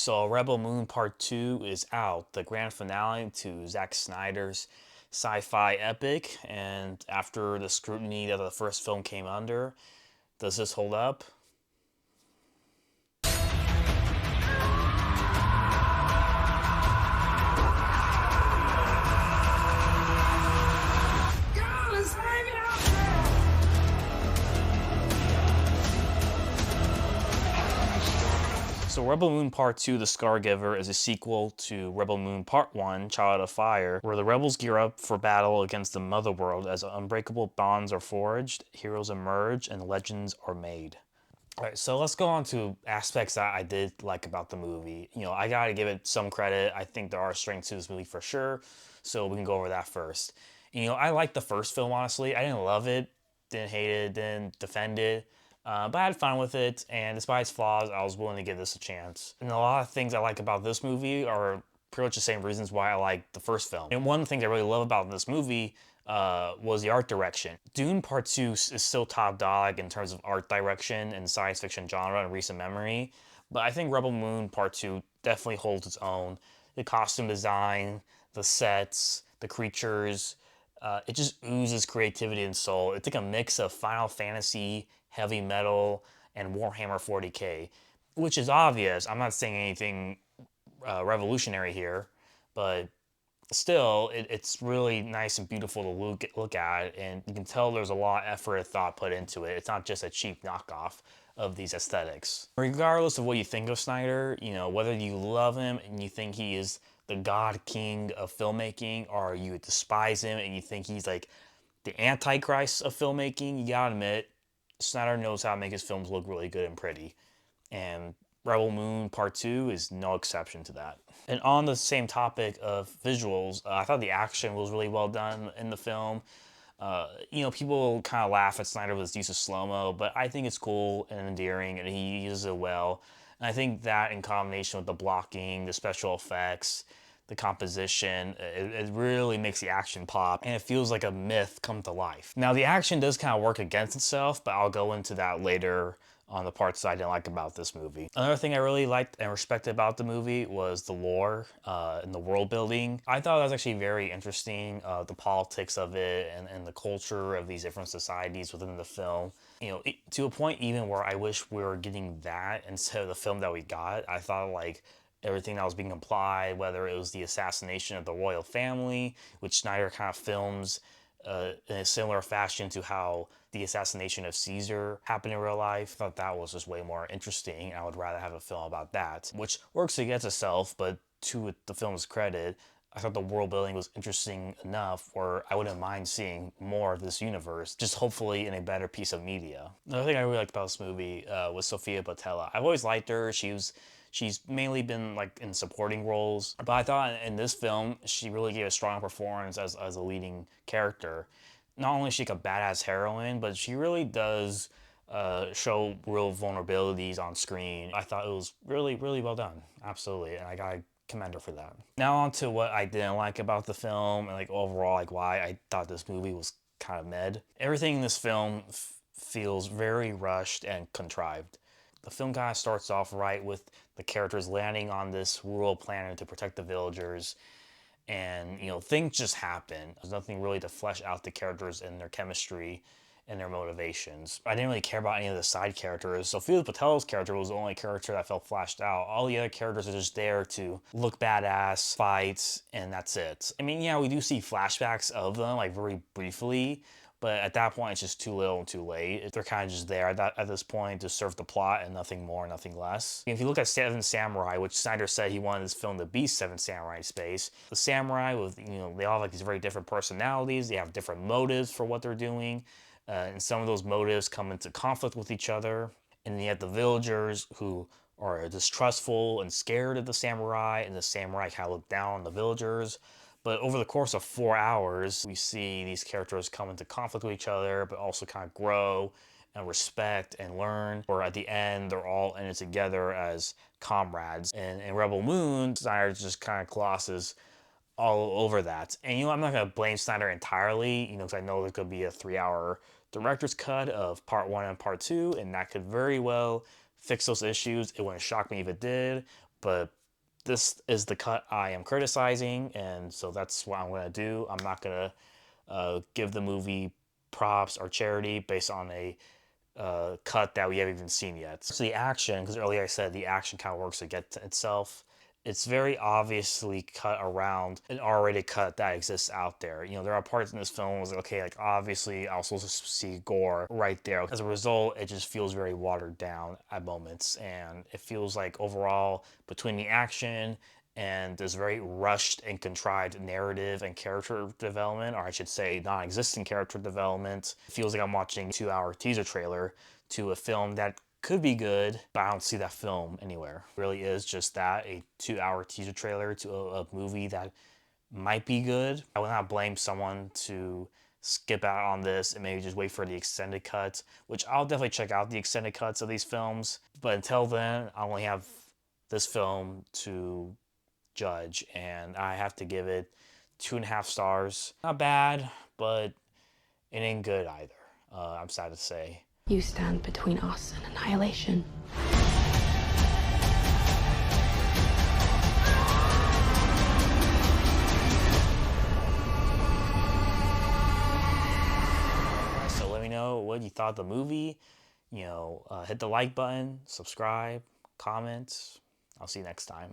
So Rebel Moon Part 2 is out, the grand finale to Zack Snyder's sci-fi epic, and after the scrutiny that the first film came under, does this hold up? So Rebel Moon Part 2, The Scargiver, is a sequel to Rebel Moon Part 1, Child of Fire, where the rebels gear up for battle against the Mother World as unbreakable bonds are forged, heroes emerge, and legends are made. Alright, so let's go on to aspects that I did like about the movie. I gotta give it some credit. I think there are strengths to this movie for sure, so we can go over that first. I liked the first film, honestly. I didn't love it, didn't hate it, didn't defend it, but I had fun with it, and despite its flaws, I was willing to give this a chance. And a lot of things I like about this movie are pretty much the same reasons why I like the first film. And one of the things I really love about this movie was the art direction. Dune Part 2 is still top dog in terms of art direction and science fiction genre in recent memory, but I think Rebel Moon Part 2 definitely holds its own. The costume design, the sets, the creatures, it just oozes creativity and soul. It's like a mix of Final Fantasy, heavy metal, and Warhammer 40k, which is obvious. I'm not saying anything revolutionary here, but still, it's really nice and beautiful to look at, and you can tell there's a lot of effort and thought put into it. It's not just a cheap knockoff of these aesthetics. Regardless of what you think of Snyder, whether you love him and you think he is the god king of filmmaking, or you despise him and you think he's like the antichrist of filmmaking, you gotta admit, Snyder knows how to make his films look really good and pretty. And Rebel Moon Part 2 is no exception to that. And on the same topic of visuals, I thought the action was really well done in the film. People kind of laugh at Snyder with his use of slow-mo, but I think it's cool and endearing, and he uses it well. And I think that in combination with the blocking, the special effects, the composition, it really makes the action pop, and it feels like a myth come to life. Now, the action does kind of work against itself, but I'll go into that later on the parts that I didn't like about this movie. Another thing I really liked and respected about the movie was the lore and the world building. I thought it was actually very interesting, the politics of it and the culture of these different societies within the film. To a point even where I wish we were getting that instead of the film that we got. I thought like everything that was being implied, whether it was the assassination of the royal family, which Snyder kind of films in a similar fashion to how the assassination of Caesar happened in real life. I thought that was just way more interesting. I would rather have a film about that, which works against itself, but to the film's credit, I thought the world building was interesting enough where I wouldn't mind seeing more of this universe, just hopefully in a better piece of media. Another thing I really liked about this movie was Sofia Boutella. I've always liked her. She's mainly been like in supporting roles, but I thought in this film she really gave a strong performance as a leading character. Not only is she like a badass heroine, but she really does show real vulnerabilities on screen. I thought it was really, really well done. Absolutely, and I gotta commend her for that. Now on to what I didn't like about the film and like overall like why I thought this movie was kind of mid. Everything in this film feels very rushed and contrived. The film kind of starts off right with the characters landing on this rural planet to protect the villagers, and things just happen. There's nothing really to flesh out the characters and their chemistry and their motivations. I didn't really care about any of the side characters. Sophia Patel's character was the only character that felt flashed out. All the other characters are just there to look badass, fight, and that's it. I mean, yeah, we do see flashbacks of them, like very briefly, but at that point, it's just too little and too late. They're kind of just there at this point to serve the plot and nothing more, nothing less. If you look at Seven Samurai, which Snyder said he wanted this film to be Seven Samurai space, the samurai with, they all have like these very different personalities. They have different motives for what they're doing. And some of those motives come into conflict with each other. And then you have the villagers who are distrustful and scared of the samurai, and the samurai kind of look down on the villagers. But over the course of 4 hours, we see these characters come into conflict with each other, but also kind of grow and respect and learn. Or at the end, they're all in it together as comrades. And in Rebel Moon, Snyder just kind of glosses all over that. And I'm not going to blame Snyder entirely, because I know there could be a 3-hour director's cut of part 1 and part 2, and that could very well fix those issues. It wouldn't shock me if it did, But this is the cut I am criticizing, and so that's what I'm going to do. I'm not going to give the movie props or charity based on a cut that we haven't even seen yet. So the action, because earlier I said the action kind of works against itself. It's very obviously cut around an R-rated cut that exists out there. You know, there are parts in this film where it's like, okay, like obviously I was supposed to see gore right there. As a result, it just feels very watered down at moments, and it feels like overall between the action and this very rushed and contrived narrative and character development, or I should say non-existent character development, it feels like I'm watching a 2-hour teaser trailer to a film that could be good, but I don't see that film anywhere. It really is just that, a 2-hour teaser trailer to a movie that might be good. I would not blame someone to skip out on this and maybe just wait for the extended cuts, which I'll definitely check out the extended cuts of these films. But until then, I only have this film to judge, and I have to give it 2.5 stars. Not bad, but it ain't good either. I'm sad to say. You stand between us and annihilation. So let me know what you thought of the movie. You know, hit the like button, subscribe, comment. I'll see you next time.